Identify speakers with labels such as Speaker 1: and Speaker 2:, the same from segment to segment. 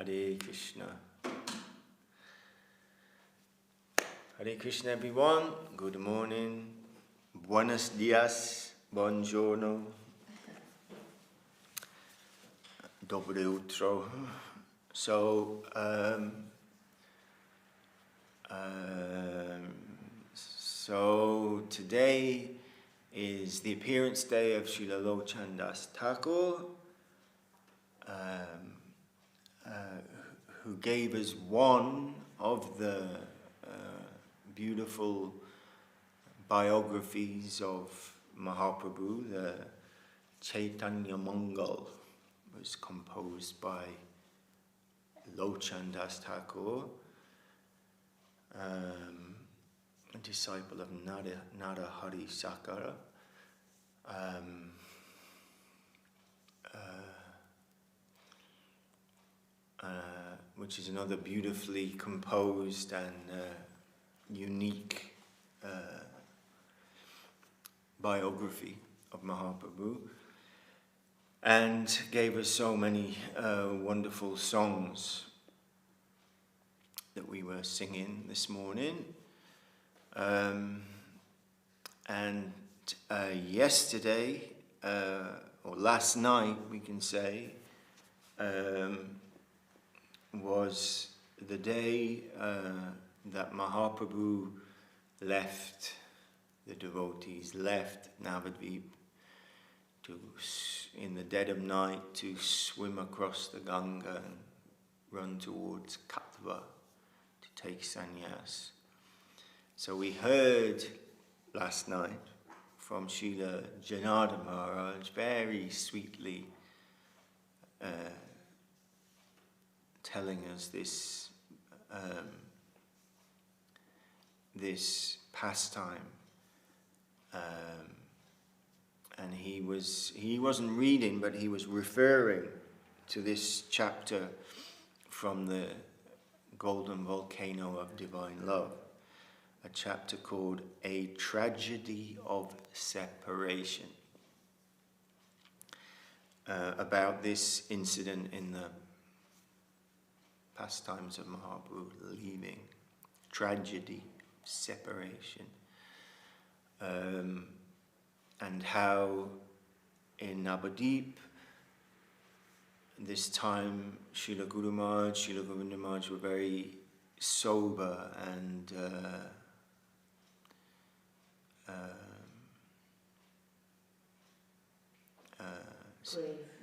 Speaker 1: Hare Krishna. Hare Krishna, everyone. Good morning. Buenos dias. Buongiorno. Dobre utro. So today is the appearance day of Srila Lochandas Thakur, who gave us one of the beautiful biographies of Mahaprabhu. The Chaitanya Mangal was composed by Lochandas Thakur, a disciple of Narahari Sakara. Which is another beautifully composed and unique biography of Mahaprabhu, and gave us so many wonderful songs that we were singing this morning. And yesterday, or last night we can say, was the day that Mahaprabhu left, the devotees left Navadvip in the dead of night to swim across the Ganga and run towards Katva to take sannyas. So we heard last night from Srila Janardhan Maharaj very sweetly telling us this pastime, and he wasn't reading, but he was referring to this chapter from the Golden Volcano of Divine Love, a chapter called A Tragedy of Separation, about this incident in the pastimes of Mahaprabhu leaving, tragedy, separation, and how in Navadvip, this time Srila Guru Maharaj, Srila Govinda Maharaj were very sober and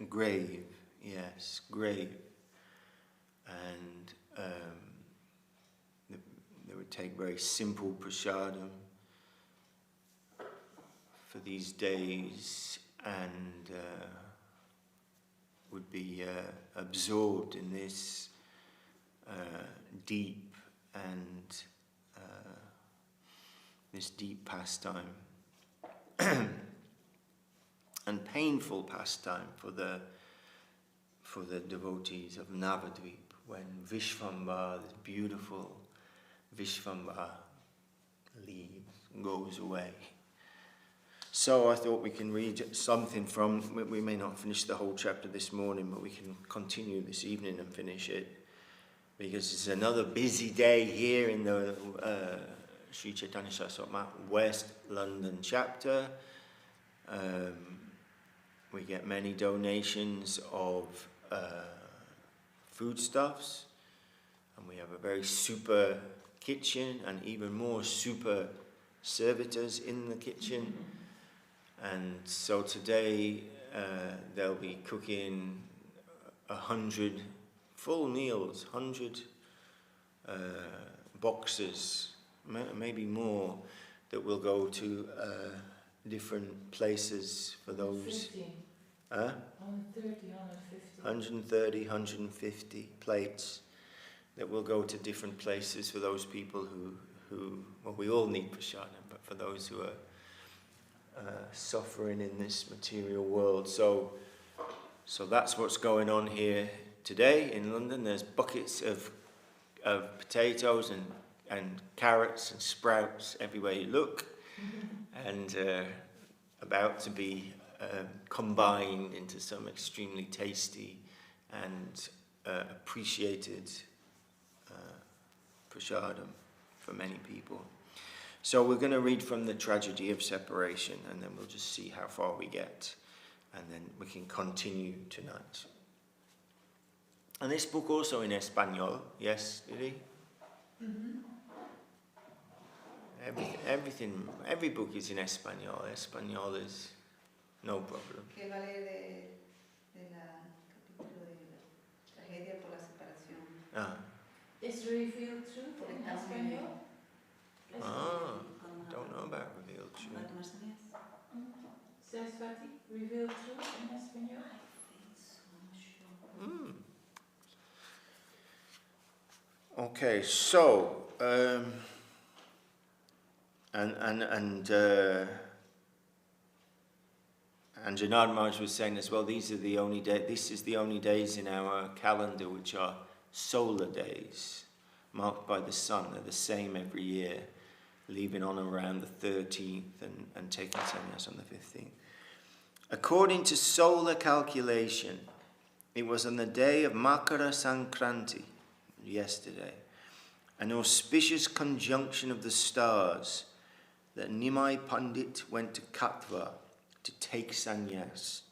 Speaker 1: grave, yes, grave. And they would take very simple prasadam for these days, and would be absorbed in this deep and this deep pastime and painful pastime for the devotees of Navadvip, when Vishvambara, this beautiful Vishvambara, leaves, goes away. So I thought we can read something from, we may not finish the whole chapter this morning, but we can continue this evening and finish it, because it's another busy day here in the Sri Chaitanya Saraswati West London chapter. We get many donations of foodstuffs, and we have a very super kitchen and even more super servitors in the kitchen. And so today they'll be cooking 100 full meals, 100 boxes, maybe more, that will go to different places for those. 130, 150 plates that will go to different places for those people who well, we all need prasadam, but for those who are suffering in this material world. So that's what's going on here today in London. There's buckets of potatoes and carrots and sprouts everywhere you look, and about to be combined into some extremely tasty and appreciated prasadam for many people. So we're going to read from the Tragedy of Separation, and then we'll just see how far we get, and then we can continue tonight. And this book also in Espanol, yes, Lily? Mm-hmm. Every book is in Espanol. Espanol is no problem.
Speaker 2: ¿Qué vale de la capítulo de la tragedia por la separación?
Speaker 1: Ah.
Speaker 3: Is revealed truth in Espanol?
Speaker 1: Don't know about revealed truth.
Speaker 3: Saraswati, revealed truth in Espanol?
Speaker 1: Okay, so and Janard Maharaj was saying as well, this is the only days in our calendar which are solar days, marked by the sun. They're the same every year, leaving on around the 13th and taking sannyas on the 15th. According to solar calculation, it was on the day of Makara Sankranti, yesterday, an auspicious conjunction of the stars, that Nimai Pandit went to Katwa to take sannyas,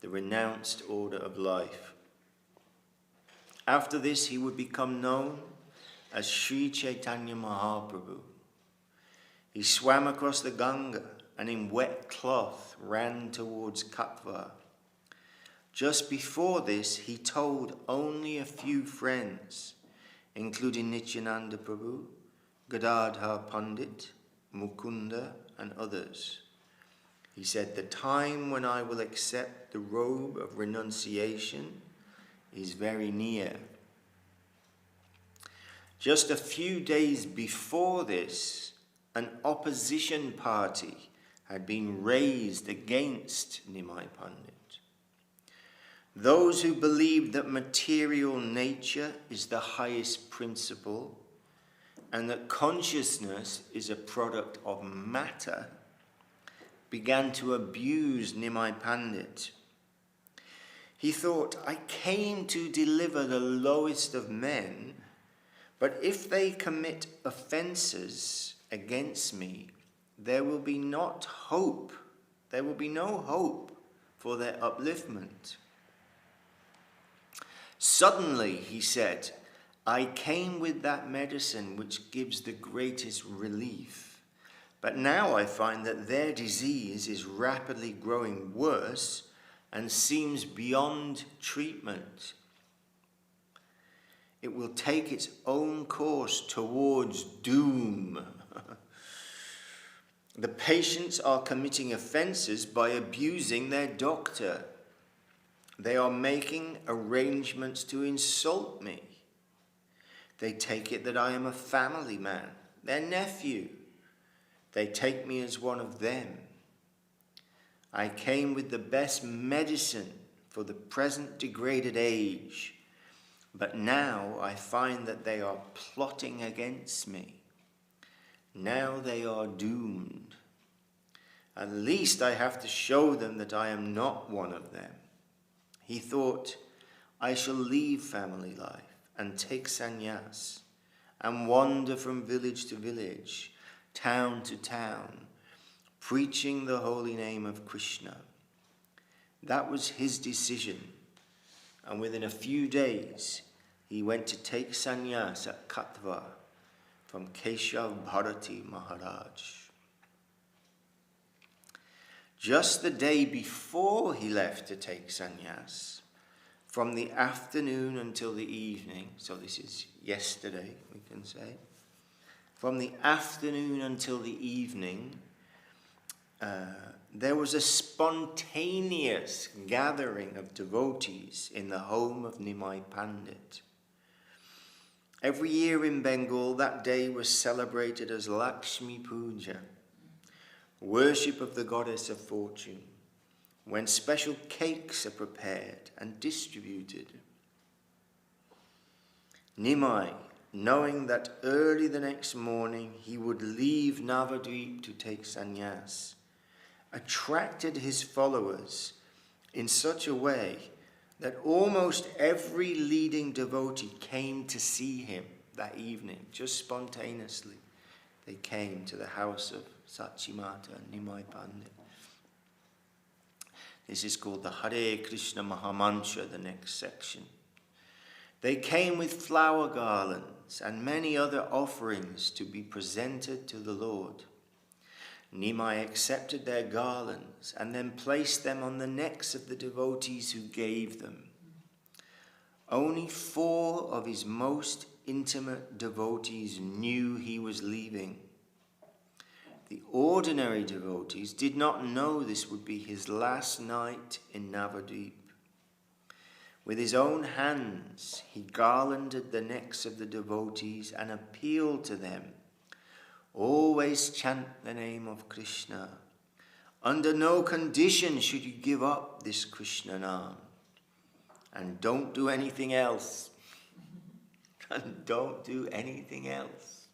Speaker 1: the renounced order of life. After this, he would become known as Sri Chaitanya Mahaprabhu. He swam across the Ganga and in wet cloth ran towards Katwa. Just before this, he told only a few friends, including Nityananda Prabhu, Gadadhar Pandit, Mukunda, and others. He said, "The time when I will accept the robe of renunciation is very near." Just a few days before this, an opposition party had been raised against Nimai Pandit. Those who believed that material nature is the highest principle and that consciousness is a product of matter began to abuse Nimai Pandit. He thought, "I came to deliver the lowest of men, but if they commit offenses against me, there will be no hope for their upliftment." Suddenly, he said, "I came with that medicine which gives the greatest relief, but now I find that their disease is rapidly growing worse and seems beyond treatment. It will take its own course towards doom. The patients are committing offenses by abusing their doctor. They are making arrangements to insult me. They take it that I am a family man, their nephew. They take me as one of them. I came with the best medicine for the present degraded age, but now I find that they are plotting against me. Now they are doomed. At least I have to show them that I am not one of them." He thought, "I shall leave family life and take sannyas and wander from village to village, town to town, preaching the holy name of Krishna." That was his decision, and within a few days, he went to take sannyas at Katwa from Keshav Bharati Maharaj. Just the day before he left to take sannyas, from the afternoon until the evening, so this is yesterday, we can say, from the afternoon until the evening, there was a spontaneous gathering of devotees in the home of Nimai Pandit. Every year in Bengal, that day was celebrated as Lakshmi Puja, worship of the goddess of fortune, when special cakes are prepared and distributed. Nimai, knowing that early the next morning he would leave Navadvip to take sannyas, attracted his followers in such a way that almost every leading devotee came to see him that evening, just spontaneously. They came to the house of Sachimata and Nimai Pandit. This is called the Hare Krishna Mahamantra, the next section. They came with flower garlands and many other offerings to be presented to the Lord. Nimai accepted their garlands and then placed them on the necks of the devotees who gave them. Only 4 of his most intimate devotees knew he was leaving. The ordinary devotees did not know this would be his last night in Navadvip. With his own hands, he garlanded the necks of the devotees and appealed to them. Always chant the name of Krishna. Under no condition should you give up this Krishna Nam. And don't do anything else. And don't do anything else.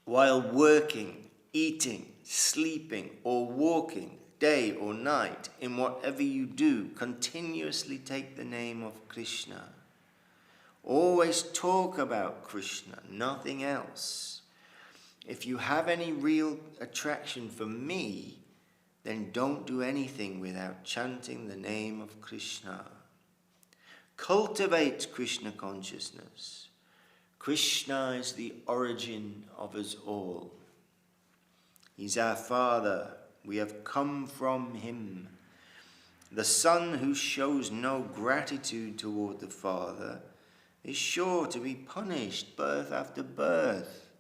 Speaker 1: While working, eating, sleeping, or walking, day or night, in whatever you do, continuously take the name of Krishna. Always talk about Krishna, nothing else. If you have any real attraction for me, then don't do anything without chanting the name of Krishna. Cultivate Krishna consciousness. Krishna is the origin of us all. He's our Father. We have come from him. The son who shows no gratitude toward the Father is sure to be punished birth after birth.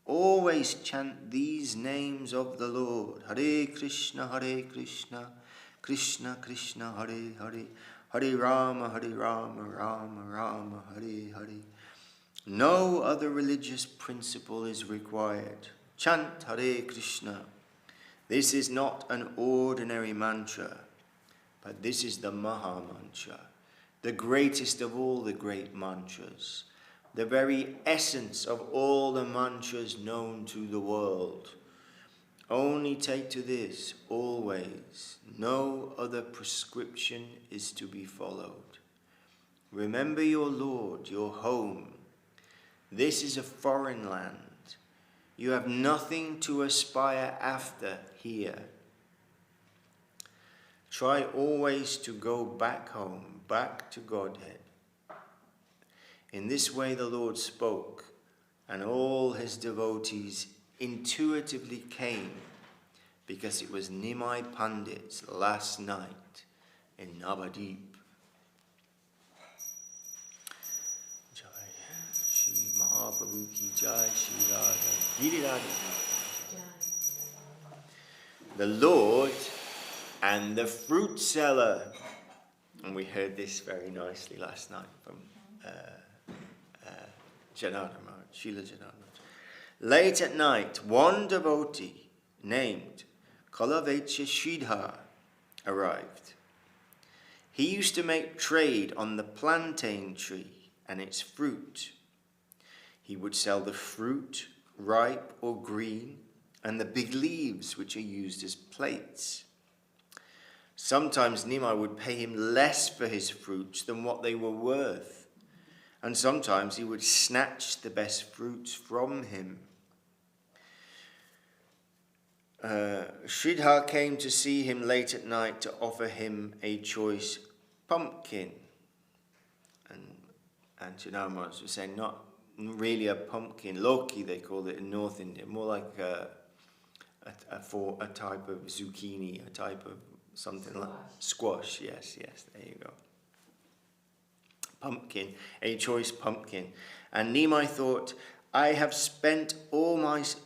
Speaker 1: Always chant these names of the Lord. Hare Krishna, Krishna Krishna, Hare Hare, Hare Rama, Rama Rama, Hare Hare. No other religious principle is required. Chant Hare Krishna. This is not an ordinary mantra, but this is the Maha Mantra, the greatest of all the great mantras, the very essence of all the mantras known to the world. Only take to this always. No other prescription is to be followed. Remember your Lord, your home. This is a foreign land. You have nothing to aspire after here. Try always to go back home, back to Godhead. In this way the Lord spoke, and all his devotees intuitively came, because it was Nimai Pandit's last night in Navadvip. Jai Shri Mahaprabhu ki Jai, Shri Radha Giriraj. The Lord and the fruit seller. And we heard this very nicely last night from Janardana Maharaj, Srila Janardana Maharaj. Late at night, one devotee named Kalavecha Sridhar arrived. He used to make trade on the plantain tree and its fruit. He would sell the fruit, ripe or green, and the big leaves which are used as plates. Sometimes Nimai would pay him less for his fruits than what they were worth, and sometimes he would snatch the best fruits from him. Sridhar came to see him late at night to offer him a choice pumpkin. And Janardana was saying, not really a pumpkin, Loki they call it in North India, more like a type of zucchini, a type of something like squash. Yes, there you go. Pumpkin, a choice pumpkin. And Nimai thought, I have spent almost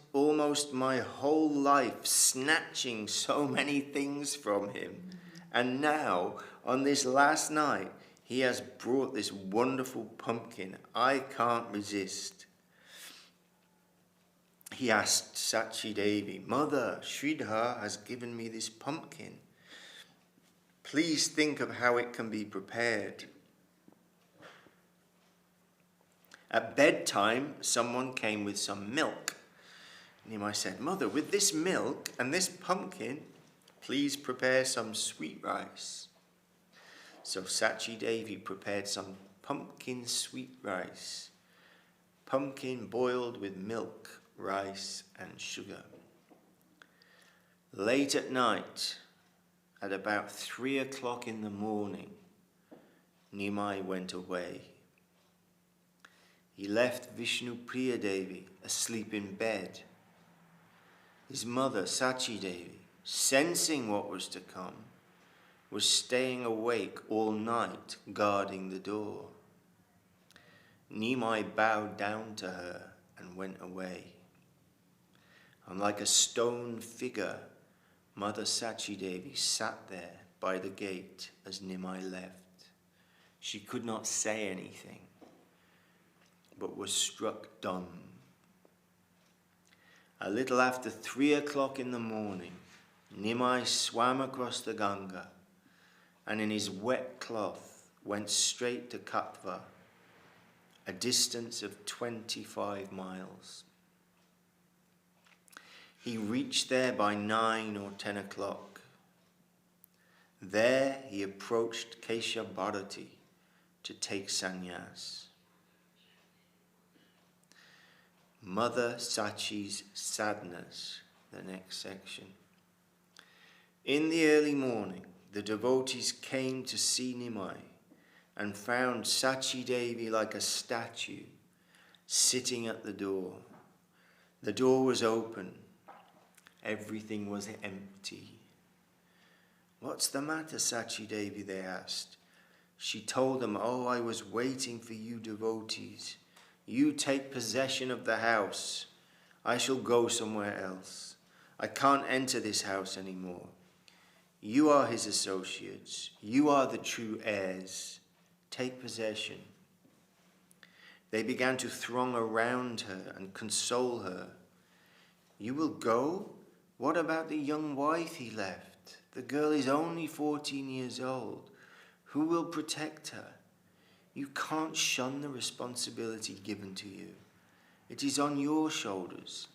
Speaker 1: my whole life snatching so many things from him. And now, on this last night, he has brought this wonderful pumpkin. I can't resist. He asked Sachi Devi, Mother, Sridhar has given me this pumpkin. Please think of how it can be prepared. At bedtime, someone came with some milk. Nimai said, Mother, with this milk and this pumpkin, please prepare some sweet rice. So Sachi Devi prepared some pumpkin sweet rice, pumpkin boiled with milk, rice and sugar. Late at night, at about 3 o'clock in the morning, Nimai went away. He left Vishnu Priya Devi asleep in bed. His mother, Sachi Devi, sensing what was to come, was staying awake all night guarding the door. Nimai bowed down to her and went away. And like a stone figure, Mother Sachi Devi sat there by the gate as Nimai left. She could not say anything, but was struck dumb. A little after 3 o'clock in the morning, Nimai swam across the Ganga and in his wet cloth went straight to Katva, a distance of 25 miles. He reached there by 9 or 10 o'clock. There he approached Keshavananda to take sannyas. Mother Sachi's sadness, the next section. In the early morning, the devotees came to see Nimai and found Sachi Devi like a statue, sitting at the door. The door was open. Everything was empty. "What's the matter, Sachi Devi?" they asked. She told them, "Oh, I was waiting for you devotees. You take possession of the house. I shall go somewhere else. I can't enter this house anymore. You are his associates. You are the true heirs. Take possession." They began to throng around her and console her. "You will go? What about the young wife he left? The girl is only 14 years old. Who will protect her? You can't shun the responsibility given to you. It is on your shoulders."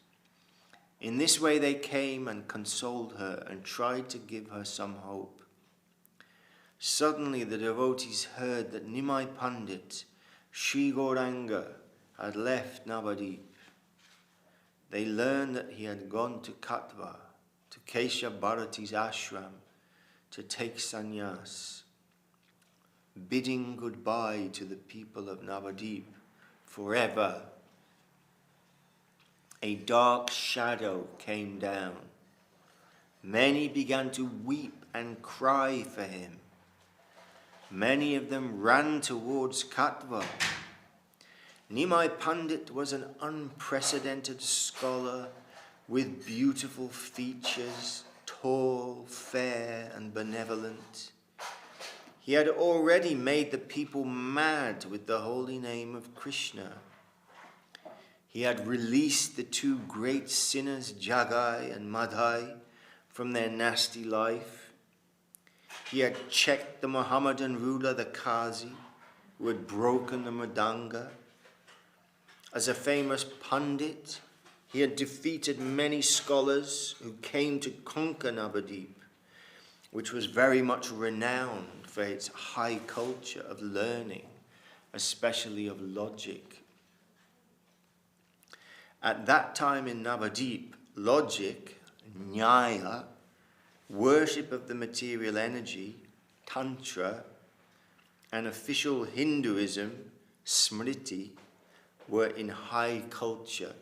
Speaker 1: In this way they came and consoled her and tried to give her some hope. Suddenly the devotees heard that Nimai Pandit, Sri Gauranga, had left Navadip. They learned that he had gone to Katva, to Keshavananda's ashram, to take sannyas, bidding goodbye to the people of Navadip forever. A dark shadow came down. Many began to weep and cry for him. Many of them ran towards Katva. Nimai Pandit was an unprecedented scholar with beautiful features, tall, fair, and benevolent. He had already made the people mad with the holy name of Krishna. He had released the two great sinners, Jagai and Madhai, from their nasty life. He had checked the Mohammedan ruler, the Qazi, who had broken the Mridanga. As a famous Pandit, he had defeated many scholars who came to conquer Navadip, which was very much renowned for its high culture of learning, especially of logic. At that time in Navadip, logic, Nyaya, worship of the material energy, Tantra, and official Hinduism, Smriti, were in high culture.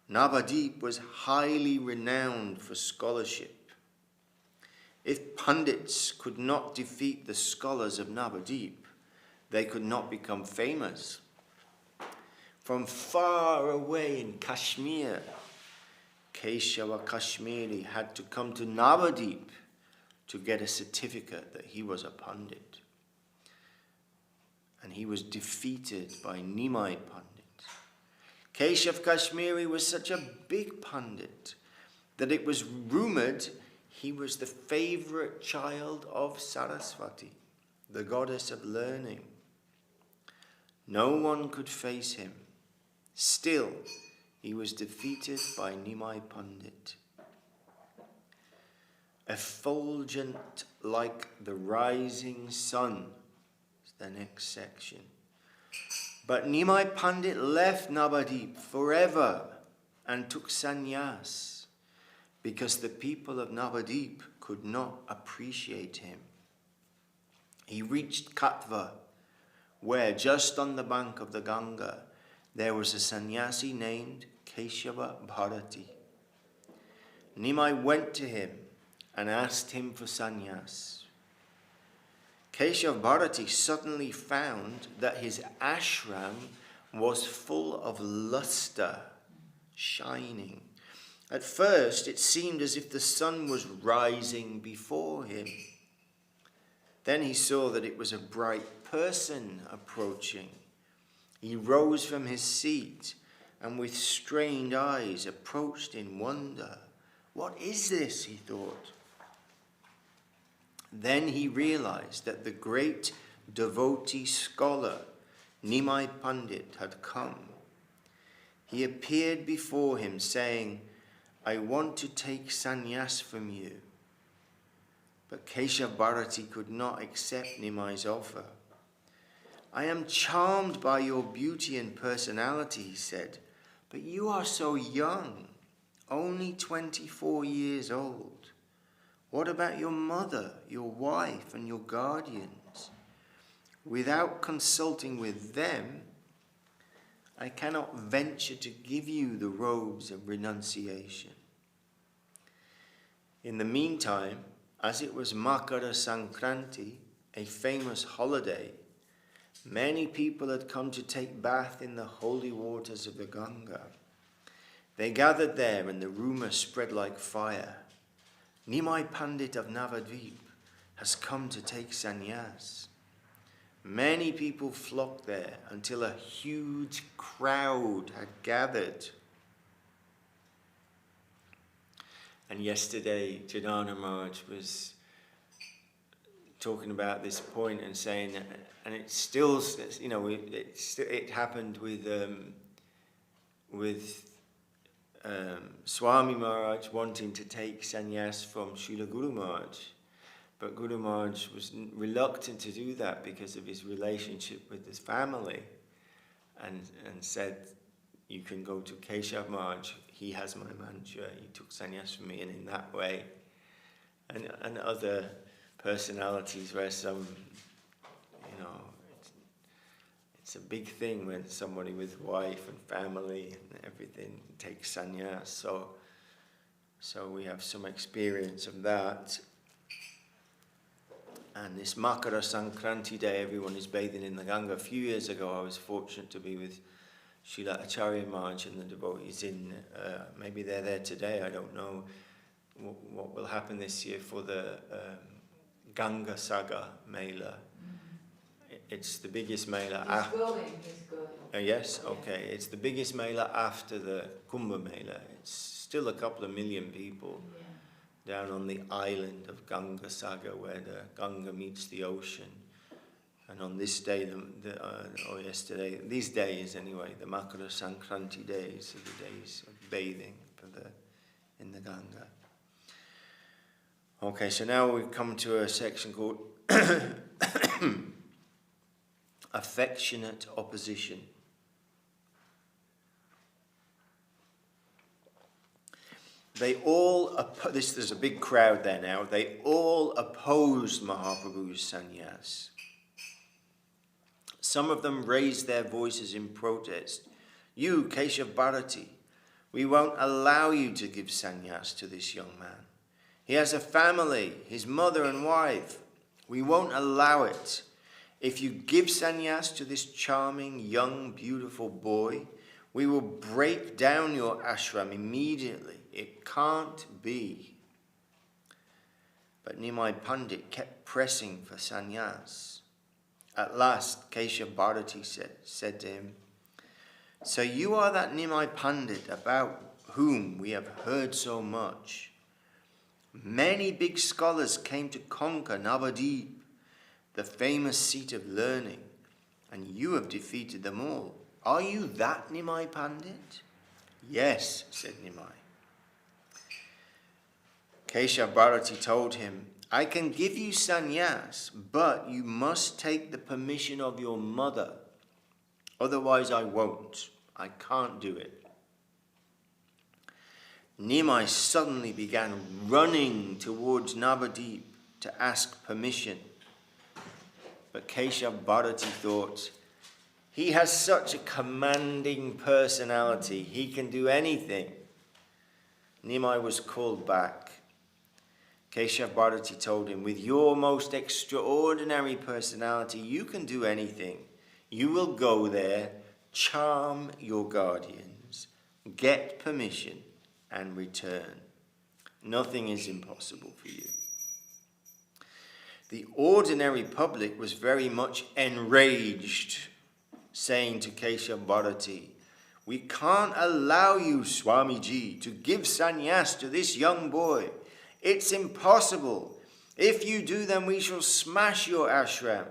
Speaker 1: Navadip was highly renowned for scholarship. If Pandits could not defeat the scholars of Navadip, they could not become famous. From far away in Kashmir, Keshava Kashmiri had to come to Navadip to get a certificate that he was a Pandit. And he was defeated by Nimai Pandit. Keshav Kashmiri was such a big Pandit that it was rumored he was the favorite child of Saraswati, the goddess of learning. No one could face him. Still, he was defeated by Nimai Pandit. effulgent like the rising sun. It's the next section. But Nimai Pandit left Navadip forever and took sannyas because the people of Navadip could not appreciate him. He reached Katva, where just on the bank of the Ganga there was a sannyasi named Keshavananda. Nimai went to him and asked him for sannyas. Keshavananda suddenly found that his ashram was full of luster, shining. At first it seemed as if the sun was rising before him. Then he saw that it was a bright person approaching. He rose from his seat and with strained eyes approached in wonder. What is this? He thought. Then he realized that the great devotee scholar Nimai Pandit had come. He appeared before him saying, "I want to take sannyas from you." But Keshavananda could not accept Nimai's offer. "I am charmed by your beauty and personality," he said, "but you are so young, only 24 years old. What about your mother, your wife, and your guardians? Without consulting with them, I cannot venture to give you the robes of renunciation." In the meantime, as it was Makara Sankranti, a famous holiday, many people had come to take bath in the holy waters of the Ganga. They gathered there and the rumour spread like fire. Nimai Pandit of Navadvip has come to take sannyas. Many people flocked there until a huge crowd had gathered. And yesterday, Jadana Maharaj was talking about this point and saying, and it's still, you know, it happened with Swami Maharaj wanting to take sannyas from Srila Guru Maharaj. But Guru Maharaj was reluctant to do that because of his relationship with his family, and said, "You can go to Keshav Maharaj, he has my mantra, he took sannyas from me," and in that way, and other personalities where some, you know, it's a big thing when somebody with wife and family and everything takes sannyas. So we have some experience of that. And this Makara Sankranti day, everyone is bathing in the Ganga. A few years ago, I was fortunate to be with Srila Acharya Maharaj and the devotees in, maybe they're there today, I don't know what will happen this year for the Ganga Saga Mela. It's the biggest Mela.
Speaker 3: He's going.
Speaker 1: Yes, okay. It's the biggest Mela after the Kumbh Mela. It's still a couple of million people down on the island of Ganga Saga where the Ganga meets the ocean. And on this day, or yesterday, these days anyway, the Makara Sankranti days are the days of bathing in the Ganga. Okay, so now we come to a section called Affectionate Opposition. They all, there's a big crowd there now, they all opposed Mahaprabhu's sannyas. Some of them raised their voices in protest. "You, Keshavananda, we won't allow you to give sannyas to this young man. He has a family, his mother and wife. We won't allow it. If you give sannyas to this charming, young, beautiful boy, we will break down your ashram immediately. It can't be." But Nimai Pandit kept pressing for sannyas. At last, Keshavananda said to him, "So you are that Nimai Pandit about whom we have heard so much. Many big scholars came to conquer Navadip, the famous seat of learning, and you have defeated them all. Are you that Nimai Pandit?" "Yes," said Nimai. Keshavarati told him, I can give you sannyas, but you must take the permission of your mother. Otherwise I won't. I can't do it. Nimai suddenly began running towards Navadip to ask permission. But Keshavarati thought, he has such a commanding personality, he can do anything. Nimai was called back. Keshavarati told him, with your most extraordinary personality, you can do anything. You will go there, charm your guardians, get permission, and return. Nothing is impossible for you. The ordinary public was very much enraged, saying to Keshavarati, we can't allow you, Swamiji, to give sannyas to this young boy. It's impossible. If you do, then we shall smash your ashram.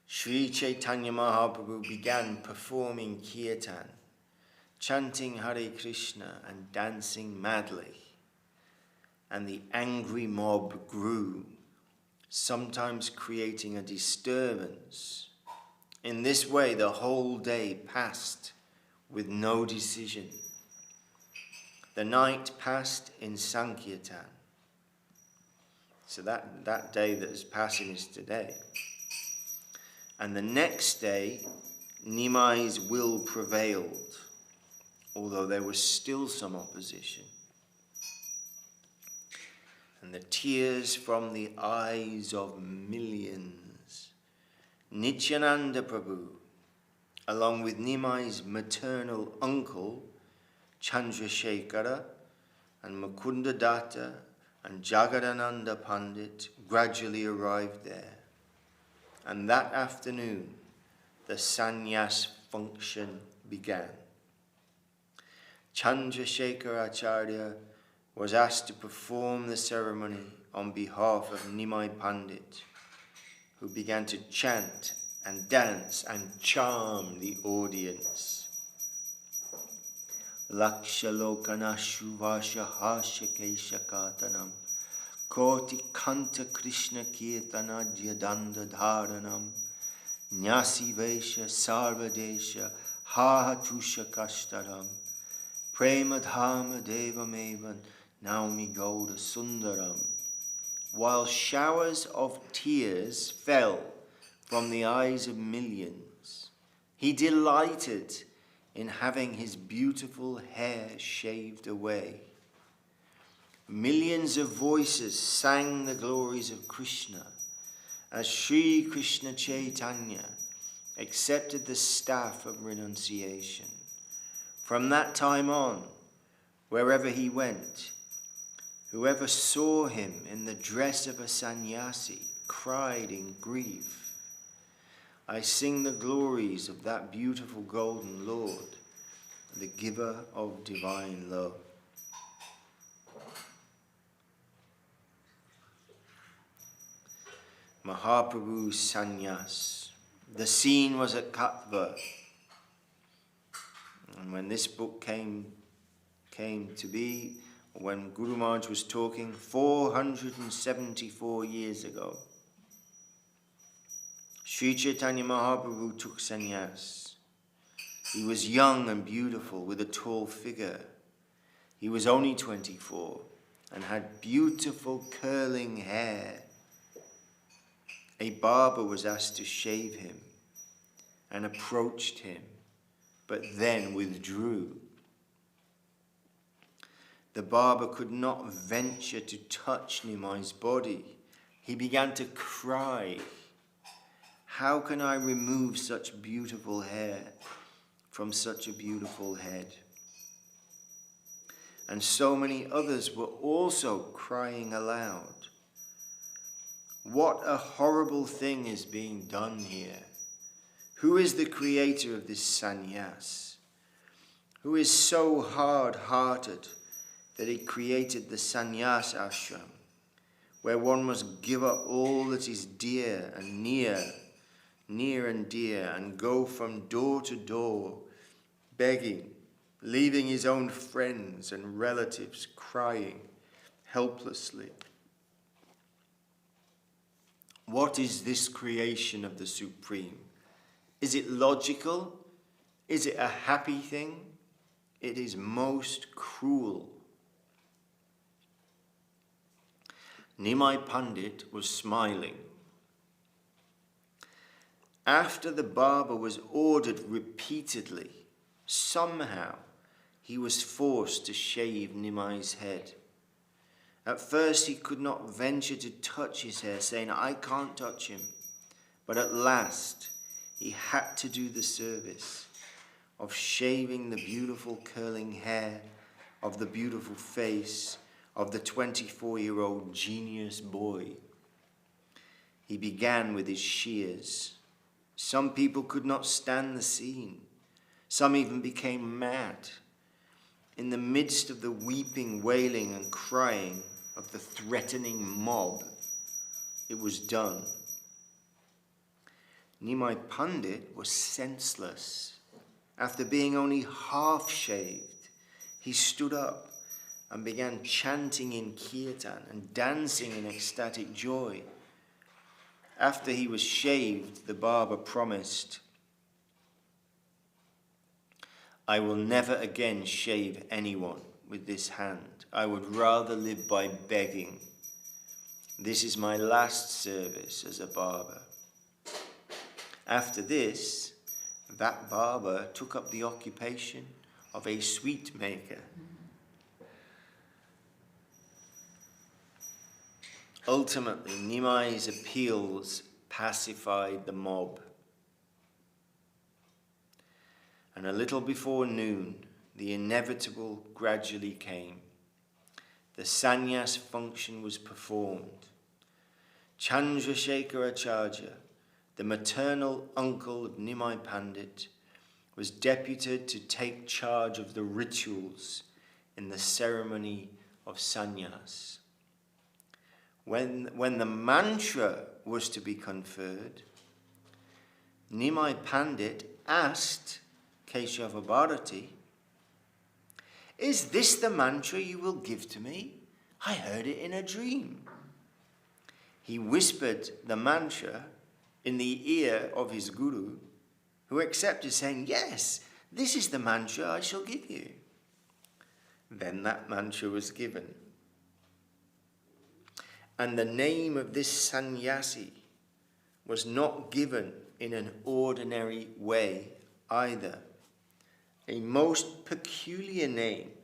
Speaker 1: Sri Chaitanya Mahaprabhu began performing kirtan, chanting Hare Krishna and dancing madly. And the angry mob grew, sometimes creating a disturbance. In this way, the whole day passed with no decision. The night passed in Sankirtan. So that day that is passing is today. And the next day, Nimai's will prevailed, although there was still some opposition. And the tears from the eyes of millions, Nityananda Prabhu, along with Nimai's maternal uncle, Chandrasekhara, and Mukunda Datta, and Jagadananda Pandit gradually arrived there. And that afternoon, the sannyas function began. Chandrasekhara Acharya was asked to perform the ceremony on behalf of Nimai Pandit, who began to chant and dance and charm the audience. Lakshalokana Shuvasha Hasha Keshakatanam Koti Kanta Krishna Kirtana Jyadanda Dharanam Nyasi Vesha Sarvadesha Hahatusha Kashtaram Premadhama Devamevan Naumi Gauda Sundaram. While showers of tears fell from the eyes of millions, he delighted in having his beautiful hair shaved away. Millions of voices sang the glories of Krishna as Sri Krishna Chaitanya accepted the staff of renunciation. From that time on, wherever he went, whoever saw him in the dress of a sannyasi cried in grief. I sing the glories of that beautiful golden Lord, the giver of divine love. Mahaprabhu's sannyas. The scene was at Katva. And when this book came to be, when Guru Maharaj was talking 474 years ago, Sri Chaitanya Mahaprabhu took sannyas. He was young and beautiful with a tall figure. He was only 24 and had beautiful curling hair. A barber was asked to shave him and approached him, but then withdrew. The barber could not venture to touch Nimai's body. He began to cry. How can I remove such beautiful hair from such a beautiful head? And so many others were also crying aloud. What a horrible thing is being done here. Who is the creator of this sannyas? Who is so hard-hearted that he created the sannyas ashram, where one must give up all that is dear and near and dear, and go from door to door, begging, leaving his own friends and relatives crying helplessly. What is this creation of the Supreme? Is it logical? Is it a happy thing? It is most cruel. Nimai Pandit was smiling. After the barber was ordered repeatedly, somehow he was forced to shave Nimai's head. At first he could not venture to touch his hair, saying, "I can't touch him." But at last he had to do the service of shaving the beautiful curling hair of the beautiful face of the 24-year-old genius boy. He began with his shears. Some people could not stand the scene. Some even became mad. In the midst of the weeping, wailing, and crying of the threatening mob, it was done. Nimai Pandit was senseless. After being only half shaved, he stood up and began chanting in kirtan and dancing in ecstatic joy. After he was shaved, the barber promised, "I will never again shave anyone with this hand. I would rather live by begging. This is my last service as a barber." After this, that barber took up the occupation of a sweet maker. Ultimately, Nimai's appeals pacified the mob. And a little before noon, the inevitable gradually came. The sannyas function was performed. Chandrasekharacharya, the maternal uncle of Nimai Pandit, was deputed to take charge of the rituals in the ceremony of sannyas. When the mantra was to be conferred, Nimai Pandit asked Keshavananda, "Is this the mantra you will give to me? I heard it in a dream." He whispered the mantra in the ear of his guru, who accepted, saying, "Yes, this is the mantra I shall give you." Then that mantra was given. And the name of this sannyasi was not given in an ordinary way either. A most peculiar name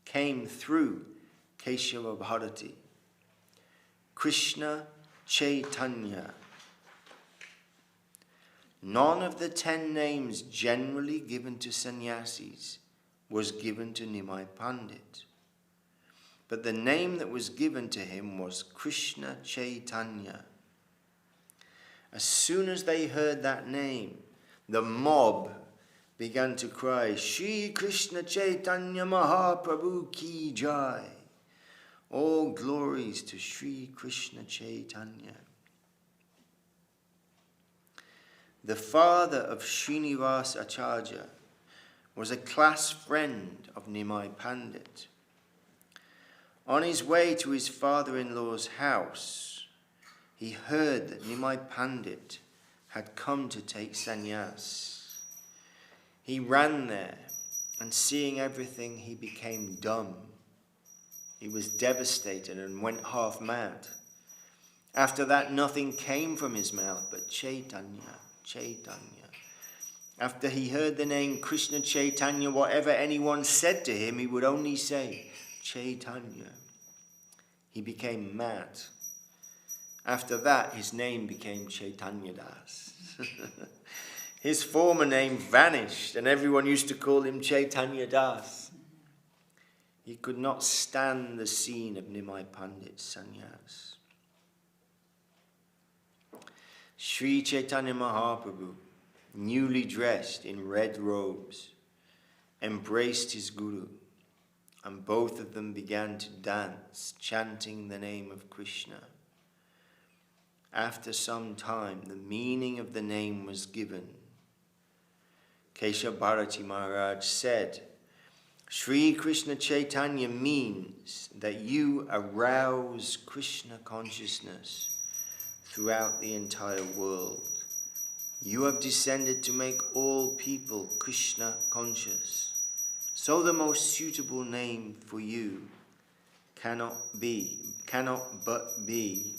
Speaker 1: came through Keshavananda: Krishna Chaitanya. None of the 10 names generally given to sannyasis was given to Nimai Pandit. But the name that was given to him was Krishna Chaitanya. As soon as they heard that name, the mob began to cry, "Shri Krishna Chaitanya Mahaprabhu Ki Jai! All glories to Shri Krishna Chaitanya." The father of Srinivas Acharya was a class friend of Nimai Pandit. On his way to his father-in-law's house, he heard that Nimai Pandit had come to take sannyas. He ran there, and seeing everything, he became dumb. He was devastated and went half mad. After that, nothing came from his mouth but Chaitanya, Chaitanya. After he heard the name Krishna Chaitanya, whatever anyone said to him, he would only say, Chaitanya. He became mad. After that, his name became Chaitanya Das. His former name vanished, and everyone used to call him Chaitanya Das. He could not stand the scene of Nimai Pandit's sannyas. Sri Chaitanya Mahaprabhu, newly dressed in red robes, embraced his guru, and both of them began to dance, chanting the name of Krishna. After some time, the meaning of the name was given. Keshavarati Maharaj said, Sri Krishna Chaitanya means that you arouse Krishna consciousness throughout the entire world. You have descended to make all people Krishna conscious. So the most suitable name for you cannot but be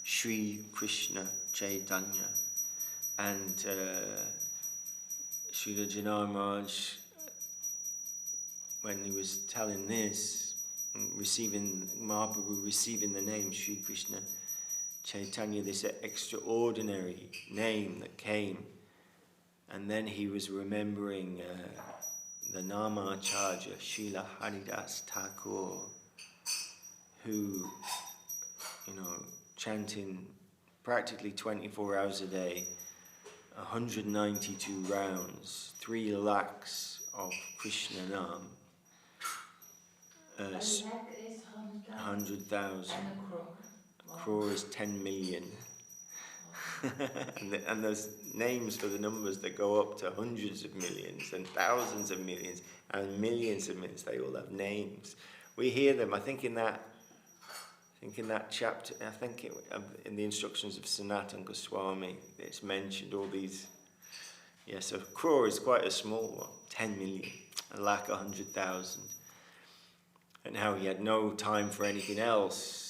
Speaker 1: Sri Krishna Chaitanya. And Srila Janai Maharaj, when he was telling this, Mahaprabhu receiving the name Sri Krishna Chaitanya, this extraordinary name that came, and then he was remembering the Namacharya, Srila Haridas Thakur, who, chanting practically 24 hours a day, 192 rounds, 3 lakhs of Krishna Nam, 100,000.
Speaker 3: And a crore.
Speaker 1: Crore is 10 million. and there's names for the numbers that go up to hundreds of millions and thousands of millions and millions of millions. They all have names. We hear them. I think in that chapter, in the instructions of Sanatana Goswami, it's mentioned all these. Yeah, so crore is quite a small one, 10 million, a lakh 100,000. And how he had no time for anything else.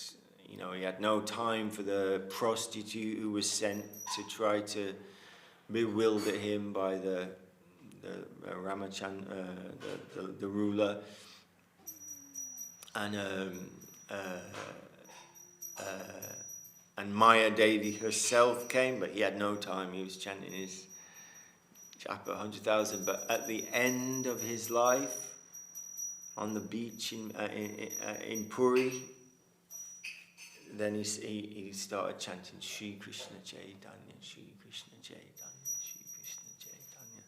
Speaker 1: He had no time for the prostitute who was sent to try to bewilder him by the Ramachandra, the ruler. And Maya Devi herself came, but he had no time. He was chanting his japa 100,000. But at the end of his life, on the beach in Puri, then he started chanting Sri Krishna Chaitanya, Sri Krishna Chaitanya, Sri Krishna Chaitanya.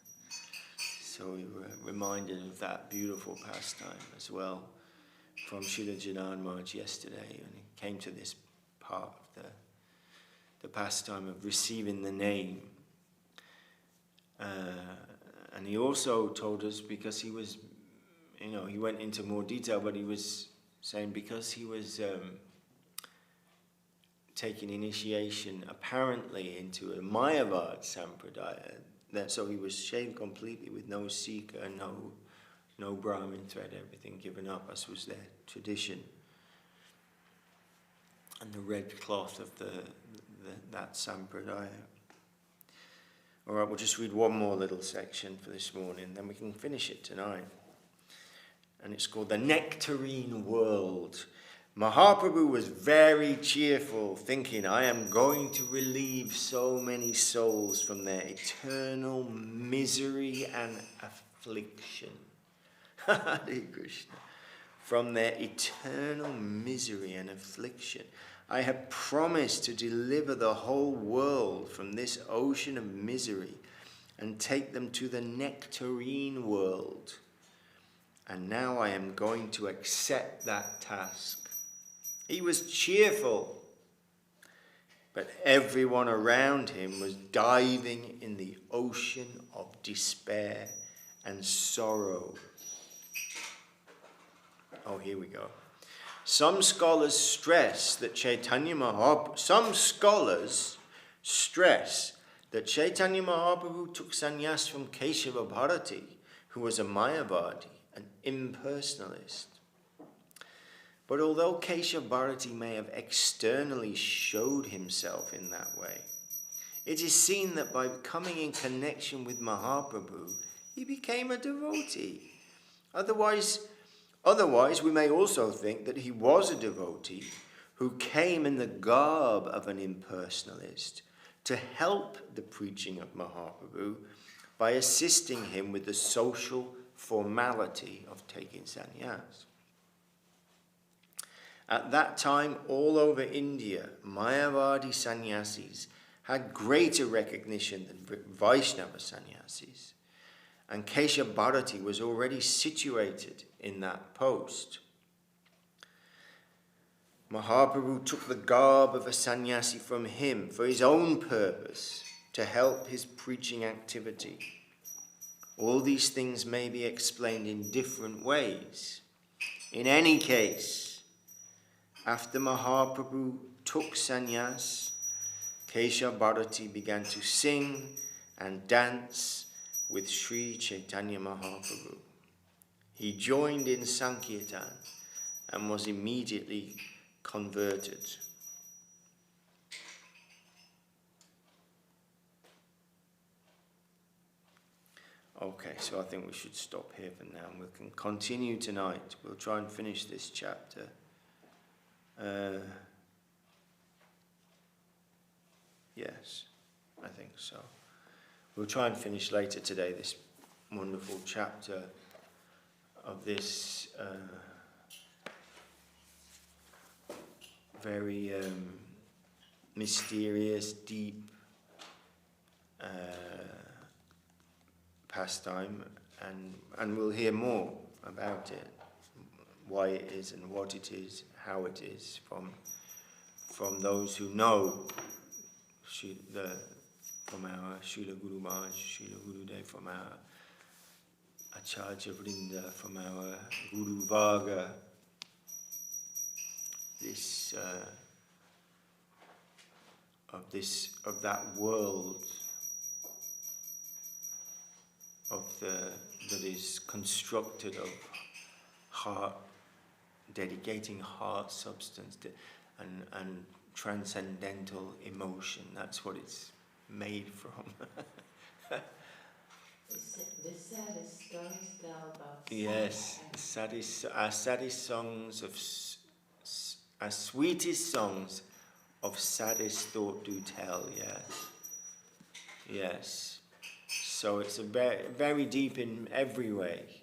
Speaker 1: So we were reminded of that beautiful pastime as well from Srila Janai Maharaj yesterday when he came to this part of the pastime of receiving the name. And he also told us, because he was, he went into more detail, but he was saying because he was taking initiation apparently into a Mayavad Sampradaya, so he was shaved completely with no Sika, no Brahmin thread, everything given up as was their tradition. And the red cloth of that Sampradaya. All right, we'll just read one more little section for this morning, then we can finish it tonight. And it's called The Nectarine World. Mahaprabhu was very cheerful, thinking, I am going to relieve so many souls from their eternal misery and affliction. Hare Krishna. From their eternal misery and affliction. I have promised to deliver the whole world from this ocean of misery and take them to the nectarine world. And now I am going to accept that task. He was cheerful, but everyone around him was diving in the ocean of despair and sorrow. Oh, here we go. Some scholars stress that Chaitanya Mahaprabhu took sannyas from Keshava Bharati, who was a Mayavadi, an impersonalist. But although Keshav Bharati may have externally showed himself in that way, it is seen that by coming in connection with Mahaprabhu, he became a devotee. Otherwise, we may also think that he was a devotee who came in the garb of an impersonalist to help the preaching of Mahaprabhu by assisting him with the social formality of taking sannyas. At that time, all over India, Mayavadi sannyasis had greater recognition than Vaishnava sannyasis, and Keshav Bharati was already situated in that post. Mahaprabhu took the garb of a sannyasi from him for his own purpose, to help his preaching activity. All these things may be explained in different ways. In any case, after Mahaprabhu took sannyas, Keshavarati began to sing and dance with Sri Chaitanya Mahaprabhu. He joined in Sankirtan and was immediately converted. Okay, so I think we should stop here for now. We can continue tonight. We'll try and finish this chapter. Yes, I think so. We'll try and finish later today this wonderful chapter of this very mysterious, deep pastime, and we'll hear more about it, why it is and what it is, how it is, from those who know from our Srila Guru Maharaj, Srila Gurudev, from our Acharya Vrinda, from our Guru Varga, of that world that is constructed of heart, dedicating heart substance and transcendental emotion. That's what it's made from.
Speaker 3: The saddest stories tell about
Speaker 1: Yes, our saddest songs our sweetest songs of saddest thought do tell. Yes, yes. So it's very, very deep in every way,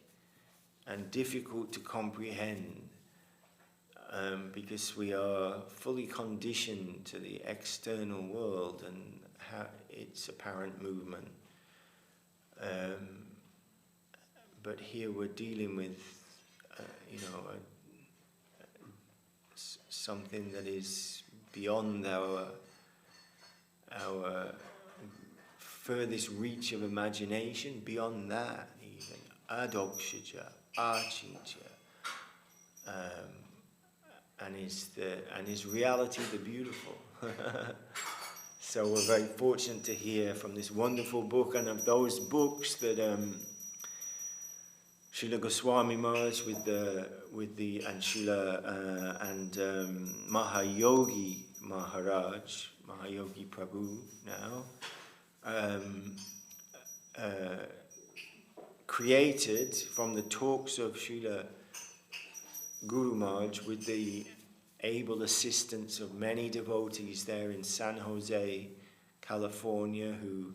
Speaker 1: and difficult to comprehend, because we are fully conditioned to the external world and its apparent movement. But here we're dealing with, something that is beyond our furthest reach of imagination, beyond that even. Adokshaja, Achitya, and is reality the beautiful. So we're very fortunate to hear from this wonderful book, and of those books that Srila Goswami Maharaj and Srila Mahayogi Maharaj, Mahayogi Prabhu now, created from the talks of Srila Guru Maharaj with the able assistance of many devotees there in San Jose, California, who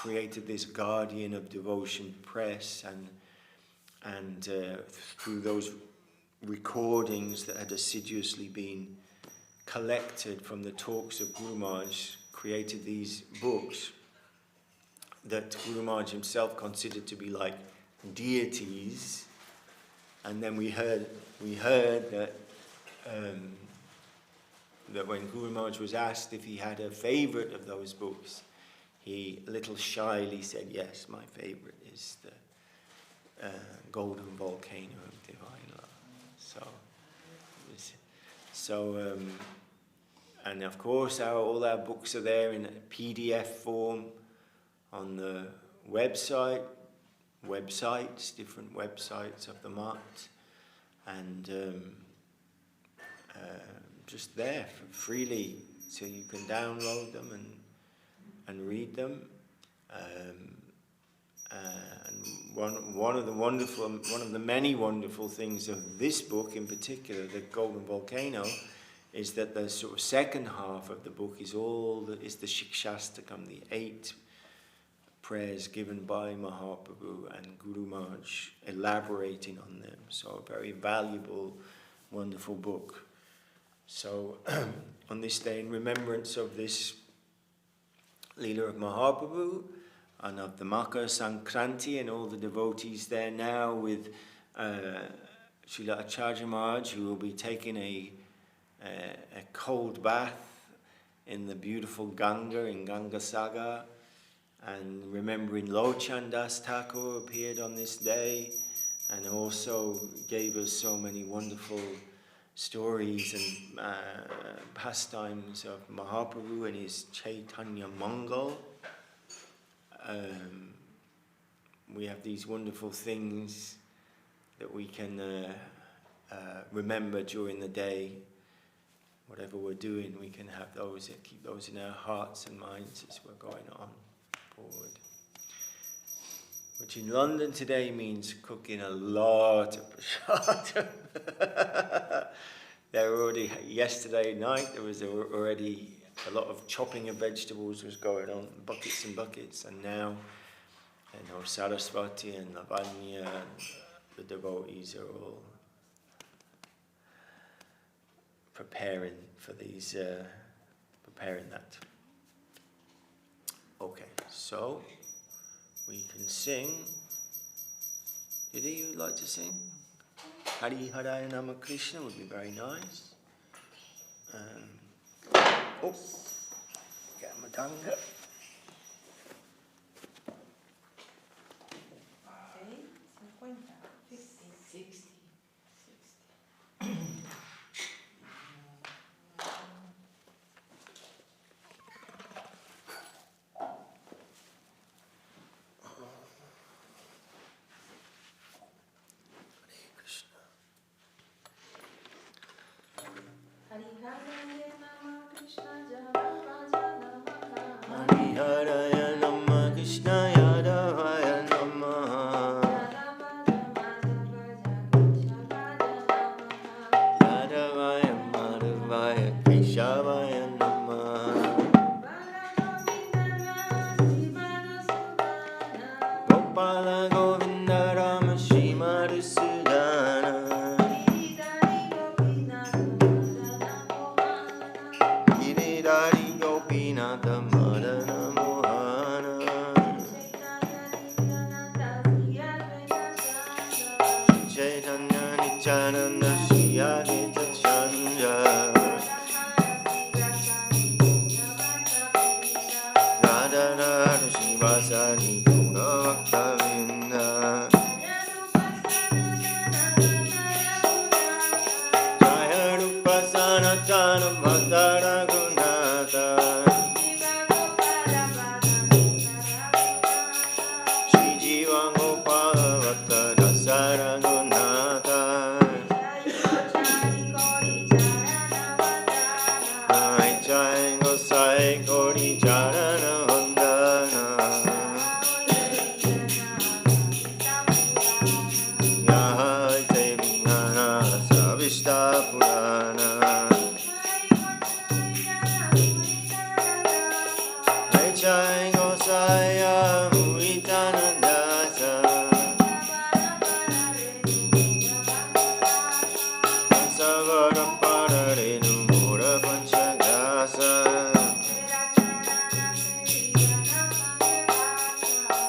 Speaker 1: created this Guardian of Devotion press, and through those recordings that had assiduously been collected from the talks of Guru Maharaj, created these books that Guru Maharaj himself considered to be like deities. And then we heard that that when Guru Maharaj was asked if he had a favorite of those books, he a little shyly said, yes, my favorite is the Golden Volcano of Divine Love. So and of course all our books are there in a PDF form on the websites, different websites of the Mat, and just there freely, so you can download them and read them. And one of the many wonderful things of this book in particular, the Golden Volcano, is that the sort of second half of the book is the Shikshastakam, the 8 prayers given by Mahaprabhu and Guru Maharaj, elaborating on them. So a very valuable, wonderful book. So on this day, in remembrance of this Leela of Mahaprabhu and of the Makar Sankranti and all the devotees there now, with Srila Acharya Maharaj, who will be taking a cold bath in the beautiful Ganga, in Ganga Sagar, And remembering Lochan Das Thakur appeared on this day and also gave us so many wonderful stories and pastimes of Mahaprabhu and his Chaitanya Mangal. We have these wonderful things that we can remember during the day. Whatever we're doing, we can have those, keep those in our hearts and minds as we're going on forward. Which in London today means cooking a lot of prasad. Yesterday night there was already a lot of chopping of vegetables was going on, buckets and buckets, and now Saraswati and Lavanya and the devotees are all preparing for these, preparing that. Okay, so we can sing. Did you like to sing? Hari Haraya Nama Krishna would be very nice. Get my tongue up.
Speaker 2: Okay, 50.
Speaker 3: 60.
Speaker 1: Haraya Nama Krishna Yadavaya Namaha Yadavaya Madhavaya Keshavaya Namaha Gopala Govinda Rama Shri Madhusudana Giridhari Gopinatha Madana Mohana Chaitanya Nityananda Shri Advaita Chandra Radharani Srivasadi Gaura Bhaktavinda Jaya Rupa Sanatana Bhakta Raghunatha Shri Jiva Gopala Bhakta Rasa Raghunatha Jai Gosai Gauri Charana Vandana Yahai Te Vijnana Savishta Purana Jai Gosai Muitanandasa Savara Pararenu Mura Panchagasa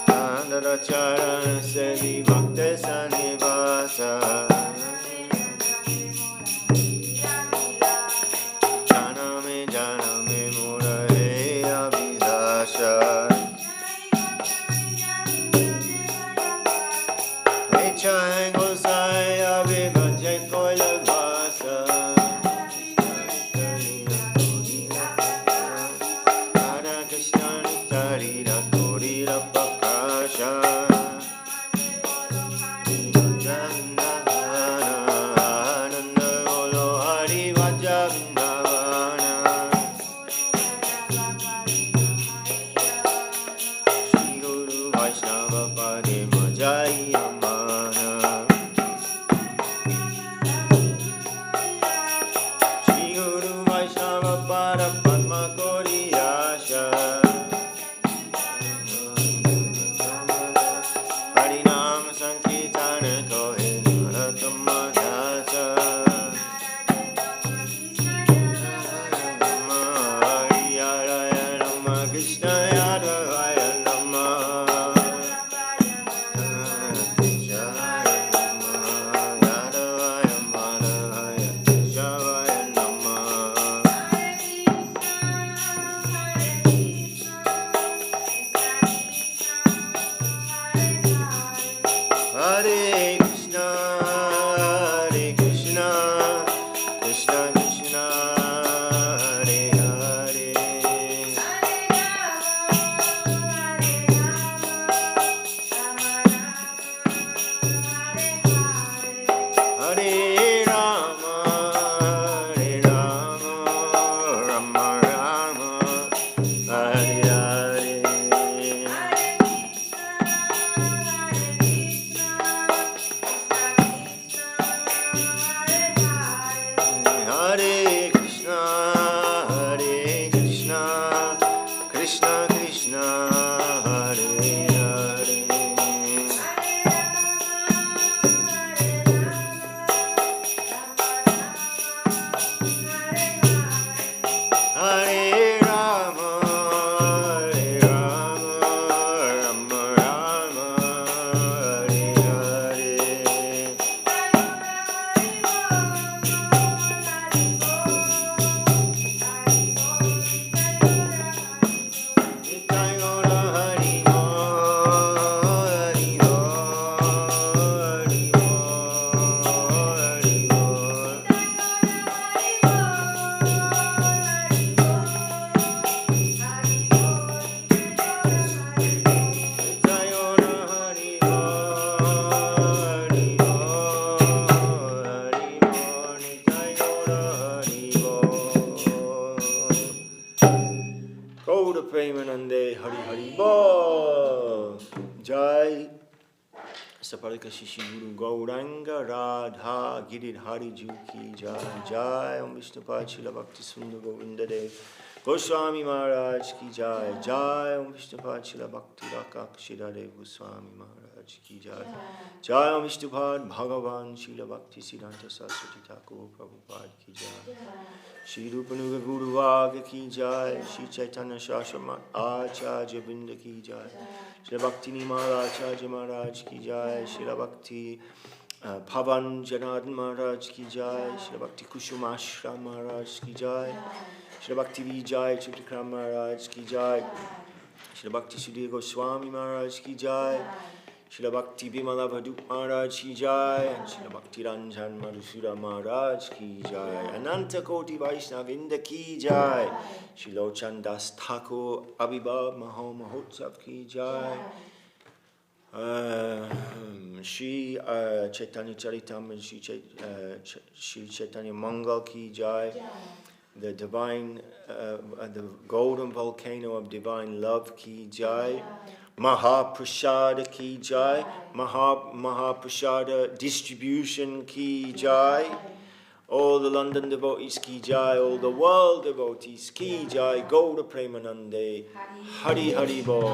Speaker 1: Andara Charana Sevi Bhakti Sanivasa Janame Mura He Abhidasha Jai Gosai Abhibhajya Koila Vasa Radha Krishna Nitarira Korira Pakasha Ananda Golo Hari Vaja Vindavana Shri Guru Vaishnava Pade Majai Amana Shri Guru Vaishnava Pada Padma Koriyasha Harinam Sankirtana Kohe Naratama Dasa Hari Haraya Nama Krishna Yadavaya Nama Jaya Nama Yadavaya Madhavaya Keshavaya Nama Premanande Hari Hari Bol. Jai Saparika Shishi Guru Gauranga Radha Girid Hari Juki Jai Jai Om Vishnupad Srila Bhakti Sundar Govinda Dev Goswami Maharaj Ki Jai Jai Om Vishnupad Srila Bhakti Rakak Shira Dev Goswami Maharaj Ki Jai Jai Om Vishnupad Bhagavan Srila Bhakti Siddhanta Saraswati Thakur Prabhupada Ki Jai Shri Rupanuga Guru Vaga Ki Jai Shri Chaitanya Shashamat Acharya Vrinda Ki Jai Shri Bhakti Nimala Acharya Maharaj Ki Jai Shri Bhakti Pavan Janardhan Maharaj Ki Jai Shri Bhakti Kushumashram Maharaj Ki Jai Shri Bhakti Vijay Chitakram Maharaj Ki Jai Shri Bhakti Sudhir Goswami Maharaj Ki Jai Shri Bhakti Bimala Bhadup Maharaj Ki Jai and Shri Bhakti Ranjan Madhusura Maharaj Ki Jai Ananta Koti Vaishnavinda Ki Jai Shri Lochan Das Thakur Abhibab Maho Mahotsav Ki Jai Shri Chaitanya Charitam and Shri Chaitanya Mangal Ki Jai the divine, the golden volcano of divine love Ki Jai Mahaprasada Ki Jai Mahaprasada distribution Ki Jai all the London devotees Ki Jai all the world devotees Ki Jai Gaura Premanande Hari Hari Bol.